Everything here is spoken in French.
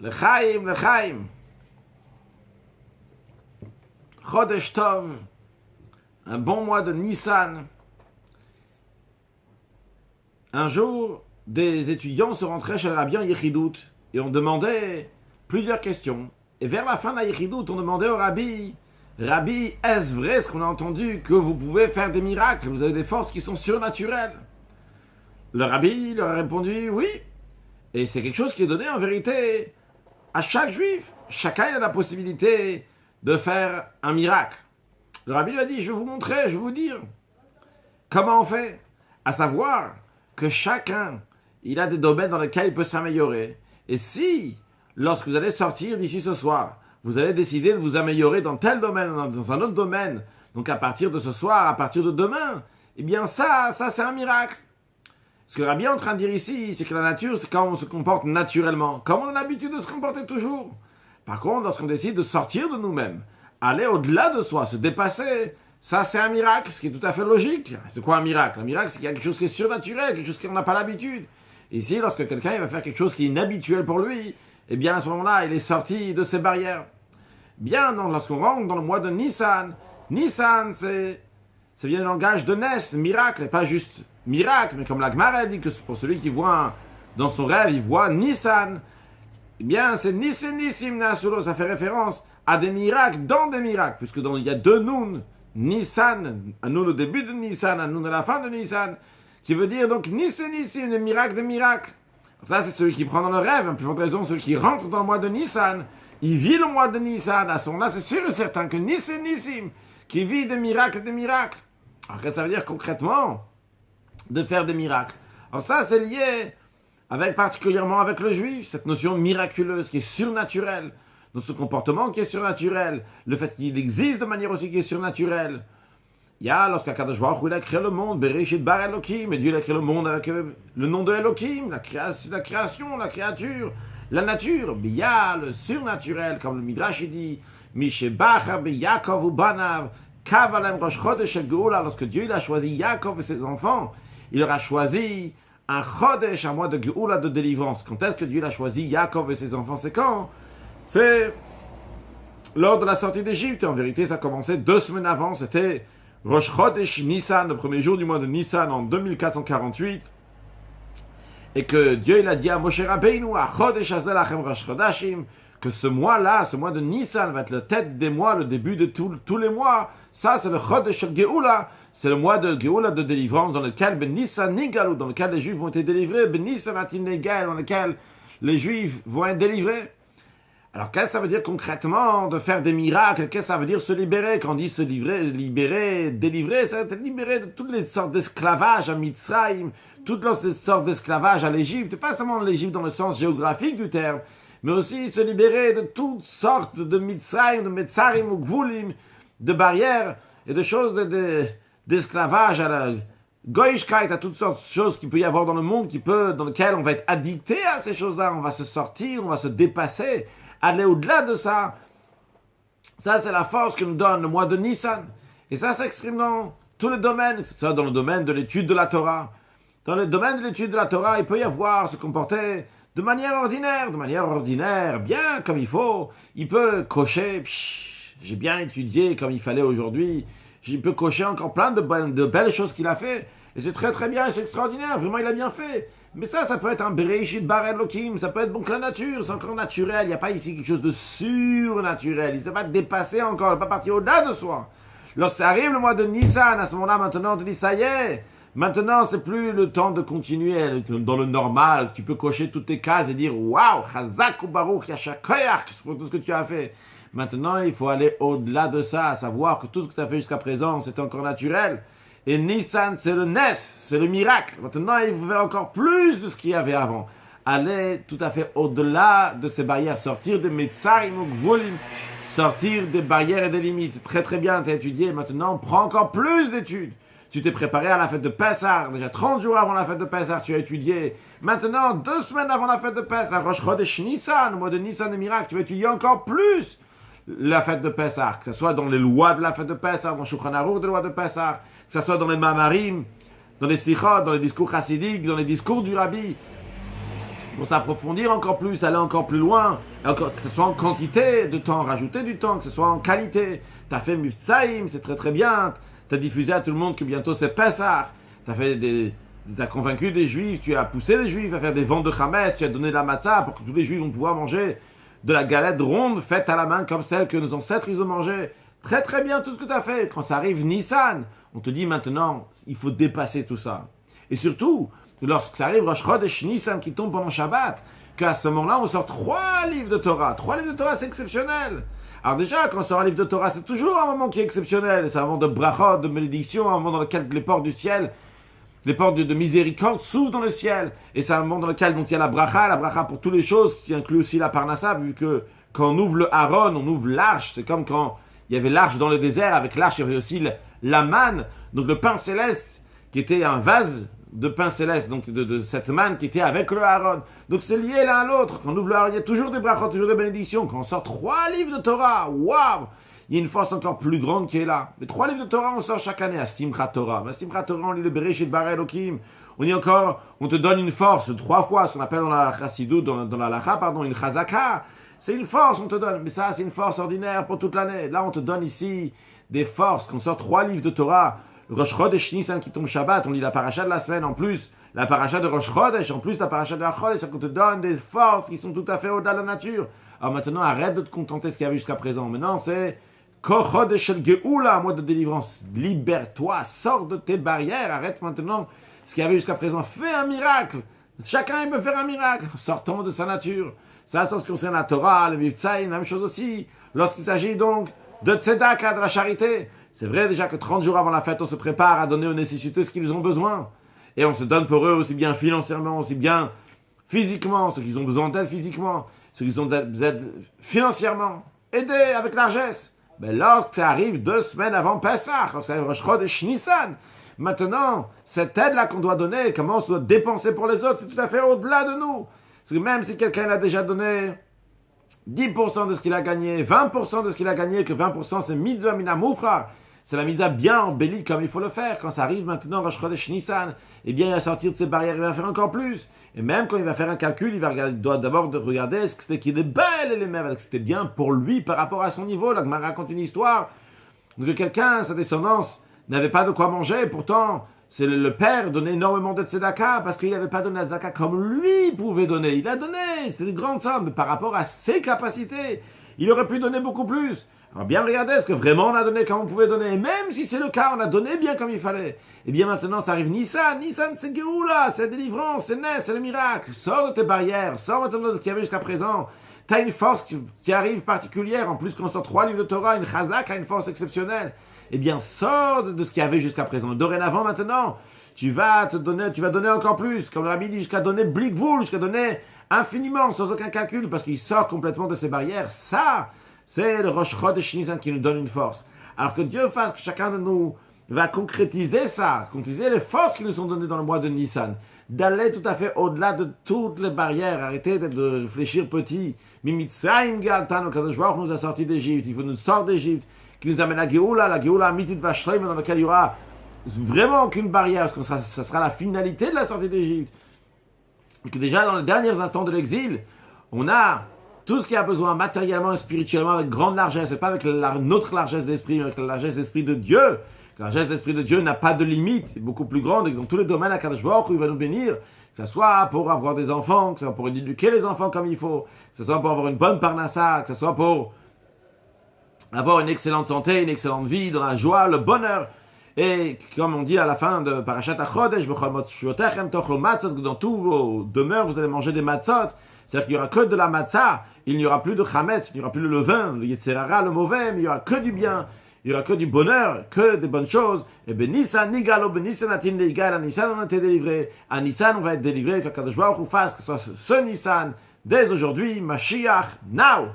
L'chaim, l'chaim. Chodesh Tov, un bon mois de Nissan. Un jour, des étudiants se rentraient chez le Rabbi en Yechidout et on demandait plusieurs questions. Et vers la fin de la Yechidout, on demandait au Rabbi, Rabbi, est-ce vrai ce qu'on a entendu que vous pouvez faire des miracles, vous avez des forces qui sont surnaturelles? Le Rabbi leur a répondu oui. Et c'est quelque chose qui est donné en vérité à chaque juif. Chacun a la possibilité de faire un miracle. Le Rabbi lui a dit, je vais vous montrer, je vais vous dire comment on fait. À savoir que chacun, il a des domaines dans lesquels il peut s'améliorer. Et si, lorsque vous allez sortir d'ici ce soir, vous allez décider de vous améliorer dans tel domaine, dans un autre domaine, donc à partir de ce soir, à partir de demain, eh bien ça c'est un miracle. Ce que le Rabbi est en train de dire ici, c'est que la nature, c'est quand on se comporte naturellement, comme on a l'habitude de se comporter toujours. Par contre, lorsqu'on décide de sortir de nous-mêmes, aller au-delà de soi, se dépasser, ça c'est un miracle, ce qui est tout à fait logique. C'est quoi un miracle? Un miracle, c'est quelque chose qui est surnaturel, quelque chose qu'on n'a pas l'habitude. Ici, lorsque quelqu'un va faire quelque chose qui est inhabituel pour lui, eh bien à ce moment-là, il est sorti de ses barrières. Bien, donc, lorsqu'on rentre dans le mois de Nissan, Nissan, ça vient du langage de Nes, miracle, et pas juste miracle, mais comme la Gemara dit que pour celui qui voit dans son rêve, il voit Nissan, eh bien c'est Nissim Nissim Nasuro, ça fait référence à des miracles dans des miracles, puisque il y a deux Nun, Nissan, un Nun au début de Nissan, un Nun à la fin de Nissan, qui veut dire donc Nissim Nissim, des miracles. Ça c'est celui qui prend dans le rêve, en plus forte raison, celui qui rentre dans le mois de Nissan, il vit le mois de Nissan, à ce moment-là c'est sûr et certain que Nissim Nissim, qui vit des miracles. Alors qu'est-ce que ça veut dire concrètement de faire des miracles? Alors ça c'est lié particulièrement avec le juif, cette notion miraculeuse qui est surnaturelle, dans ce comportement qui est surnaturel, le fait qu'il existe de manière aussi qui est surnaturelle. Il y a lorsqu'Akadosh Baruch Hu il a créé le monde, Bereshit bar Elohim, et Dieu il a créé le monde avec le nom de Elohim, la création, la créature, la nature. Mais il y a le surnaturel, comme le Midrash dit, Mishebacha be Yaakov u banav, kavalem rosh chodesh el geula. Lorsque Dieu il a choisi Yaakov et ses enfants, il leur a choisi un chodesh, un mois de geula, de délivrance. Quand est-ce que Dieu a choisi Yaakov et ses enfants? C'est quand? C'est lors de la sortie d'Égypte. En vérité, ça commençait 2 semaines avant. C'était Rosh Chodesh Nissan, le premier jour du mois de Nissan en 2448. Et que Dieu il a dit à Moshe Rabbeinu, à Chodesh Hazel Lachem Rosh Chodashim, que ce mois-là, ce mois de Nissan va être la tête des mois, le début de tous les mois. Ça, c'est le Chodesh Geoula. C'est le mois de Geoula, de délivrance, dans lequel Ben Nissan Nigalou, dans lequel les Juifs vont être délivrés, Ben Nissan Atin Negal, dans lequel les Juifs vont être délivrés. Alors, qu'est-ce que ça veut dire concrètement de faire des miracles? Qu'est-ce que ça veut dire se libérer? Quand on dit se libérer, délivrer, ça veut être libérer de toutes les sortes d'esclavage à Mitzrayim, toutes les sortes d'esclavage à l'Égypte, pas seulement l'Égypte dans le sens géographique du terme, mais aussi se libérer de toutes sortes de Mitzrayim, de Metzarim ou Gvulim, de barrières et de choses d'esclavage à la Goïshkeit, à toutes sortes de choses qu'il peut y avoir dans le monde, dans lesquelles on va être addicté à ces choses-là, on va se sortir, on va se dépasser, aller au-delà de ça. Ça, c'est la force que nous donne le mois de Nissan. Et ça s'exprime dans tous les domaines, que ce soit dans le domaine de l'étude de la Torah. Dans le domaine de l'étude de la Torah, il peut y avoir, se comporter de manière ordinaire, bien comme il faut. Il peut cocher, j'ai bien étudié comme il fallait aujourd'hui. Il peut cocher encore plein de belles choses qu'il a fait. Et c'est très très bien, c'est extraordinaire, vraiment il a bien fait. Mais ça peut être un Bereshit bar Elohim, ça peut être donc la nature, c'est encore naturel. Il n'y a pas ici quelque chose de surnaturel. Il ne s'est pas dépassé encore, il n'est pas parti au-delà de soi. Lorsque ça arrive le mois de Nissan, à ce moment-là, maintenant, on te dit ça y est. Maintenant, c'est plus le temps de continuer dans le normal. Tu peux cocher toutes tes cases et dire waouh, Chazak ou Baruch, Yashakoyach, pour tout ce que tu as fait. Maintenant, il faut aller au-delà de ça, à savoir que tout ce que tu as fait jusqu'à présent, c'était encore naturel. Et Nissan, c'est le Nes, c'est le miracle. Maintenant, il faut faire encore plus de ce qu'il y avait avant. Aller tout à fait au-delà de ces barrières, sortir des Metzarim ou Gvulim, sortir des barrières et des limites. C'est très très bien, tu as étudié. Maintenant, prends encore plus d'études. Tu t'es préparé à la fête de Pessah, déjà 30 jours avant la fête de Pessah, tu as étudié. Maintenant, 2 semaines avant la fête de Pessah, Rosh Chodesh Nissan, le mois de Nissan des miracles, tu vas étudier encore plus la fête de Pessah, que ce soit dans les lois de la fête de Pessah, dans Shulchan Aruch des lois de Pessah, que ce soit dans les Mamarim, dans les Sichot, dans les discours chassidiques, dans les discours du Rabbi. pour s'approfondir encore plus, aller encore plus loin, que ce soit en quantité de temps, rajouter du temps, que ce soit en qualité. Tu as fait Muftsaïm, c'est très très bien. Tu as diffusé à tout le monde que bientôt c'est Pessah. Tu as convaincu des Juifs, tu as poussé les Juifs à faire des ventes de Chametz, tu as donné de la matzah pour que tous les Juifs vont pouvoir manger de la galette ronde faite à la main comme celle que nos ancêtres ils ont mangé. Très très bien tout ce que tu as fait. Quand ça arrive Nissan, on te dit maintenant, il faut dépasser tout ça. Et surtout, lorsque ça arrive Rosh Chodesh Nissan qui tombe pendant Shabbat, qu'à ce moment-là, on sort 3 livres de Torah. 3 livres de Torah, c'est exceptionnel. Alors déjà, quand on sort un livre de Torah, c'est toujours un moment qui est exceptionnel. C'est un moment de brachot, de bénédiction, un moment dans lequel les portes du ciel, les portes de miséricorde s'ouvrent dans le ciel. Et c'est un moment dans lequel donc, il y a la bracha pour toutes les choses, qui inclut aussi la parnassa, vu que quand on ouvre le Aaron, on ouvre l'arche. C'est comme quand il y avait l'arche dans le désert. Avec l'arche, il y avait aussi la manne, donc le pain céleste, qui était un vase de pain céleste, donc de cette manne qui était avec le Aaron. Donc c'est lié l'un à l'autre. Quand on ouvre le Aaron, il y a toujours des brachot, toujours des bénédictions. Quand on sort 3 livres de Torah, waouh, il y a une force encore plus grande qui est là. Les 3 livres de Torah, on sort chaque année à Simchat Torah. Mais Simchat Torah, on lit le Bereshit Bara Elokim. On dit encore, on te donne une force 3 fois, ce qu'on appelle dans la Chassidut, dans la Lacha, pardon, une Chazaka. C'est une force, on te donne. Mais ça, c'est une force ordinaire pour toute l'année. Là, on te donne ici des forces. Quand on sort 3 livres de Torah, Rosh Chodesh Nissan qui tombe Shabbat, on lit la paracha de la semaine, en plus la paracha de Rosh Chodesh, en plus la paracha de la Chodesh, ça te donne des forces qui sont tout à fait au-delà de la nature. Alors maintenant, arrête de te contenter de ce qu'il y avait jusqu'à présent. Maintenant, c'est Kol Chodesh Shel Geoula, mois de délivrance. Libère-toi, sors de tes barrières, arrête maintenant ce qu'il y avait jusqu'à présent. Fais un miracle. Chacun il peut faire un miracle. Sortons de sa nature. Ça, c'est ce qui concerne la Torah, le Mivtsaïm, la même chose aussi. Lorsqu'il s'agit donc de Tzedaka, de la charité. C'est vrai déjà que 30 jours avant la fête, on se prépare à donner aux nécessiteux ce qu'ils ont besoin. Et on se donne pour eux aussi bien financièrement, aussi bien physiquement, ceux qui ont besoin d'aide physiquement, ceux qui ont d'aide financièrement, aider avec largesse. Mais lorsque ça arrive 2 semaines avant Pessah, lorsque ça arrive Rosh Chodesh Nissan, maintenant, cette aide-là qu'on doit donner, comment on se doit dépenser pour les autres, c'est tout à fait au-delà de nous. Parce que même si quelqu'un a déjà donné 10% de ce qu'il a gagné, 20% de ce qu'il a gagné, que 20% c'est mitzvah mina mufrar, c'est la mitzvah bien embellie comme il faut le faire. Quand ça arrive maintenant, Rosh Chodesh Nissan, eh bien il va sortir de ses barrières, il va faire encore plus. Et même quand il va faire un calcul, il doit d'abord regarder est-ce que c'était qu'il est belle et les mêmes, est-ce que c'était bien pour lui par rapport à son niveau. Là, Gemara raconte une histoire de quelqu'un, sa descendance n'avait pas de quoi manger, pourtant c'est le père donnait énormément de tzedaka parce qu'il n'avait pas donné de tzedaka comme lui pouvait donner. Il a donné, c'était des grandes sommes, mais par rapport à ses capacités, il aurait pu donner beaucoup plus. Alors bien regarder, est-ce que vraiment on a donné comme on pouvait donner? Et même si c'est le cas, on a donné bien comme il fallait. Et bien maintenant, ça arrive Nissan. Nissan, c'est Géoula, c'est la délivrance, c'est Nes, c'est le miracle. Sors de tes barrières, sors maintenant de ce qu'il y avait jusqu'à présent. Tu as une force qui arrive particulière. En plus, quand on sort 3 livres de Torah, une chazak a une force exceptionnelle. Eh bien, sors de ce qu'il y avait jusqu'à présent. Dorénavant, maintenant, tu vas donner encore plus. Comme le Rabbi dit, jusqu'à donner blikvoul, jusqu'à donner infiniment, sans aucun calcul, parce qu'il sort complètement de ses barrières. Ça, c'est le Rosh Chodesh Nissan qui nous donne une force. Alors que Dieu fasse que chacun de nous va concrétiser ça, concrétiser les forces qui nous sont données dans le mois de Nissan, d'aller tout à fait au-delà de toutes les barrières, arrêter de réfléchir petit. Mimitzaim Galtan, Kadosh Baruch nous a sortis d'Égypte, il faut nous sortir d'Égypte, qui nous amène à la Géoula Amitit Vashreim, dans laquelle il n'y aura vraiment aucune barrière, parce que ça sera la finalité de la sortie d'Égypte. Et que déjà dans les derniers instants de l'exil, on a tout ce qu'il y a besoin matériellement et spirituellement avec grande largesse, et pas avec notre largesse d'esprit, mais avec la largesse d'esprit de Dieu. La largesse d'esprit de Dieu n'a pas de limite, c'est beaucoup plus grande, et dans tous les domaines, à Kadosh Baruch Hu, il va nous bénir, que ce soit pour avoir des enfants, que ce soit pour éduquer les enfants comme il faut, que ce soit pour avoir une bonne parnassa, que ce soit pour avoir une excellente santé, une excellente vie, dans la joie, le bonheur. Et comme on dit à la fin de Parashat HaChodesh, dans tous vos demeures, vous allez manger des matzot. C'est-à-dire qu'il n'y aura que de la matzah, il n'y aura plus de chametz, il n'y aura plus le levain, le yetzerara, le mauvais, mais il n'y aura que du bien, il n'y aura que du bonheur, que des bonnes choses. Et ben Nissan, Nigalo, ben Nissan, Atin, Nigal, à Nissan, on a été délivré. À Nissan, on va être délivré, que Kadosh Baruch Hu fasse, que ce soit ce Nissan, dès aujourd'hui, Mashiach, now!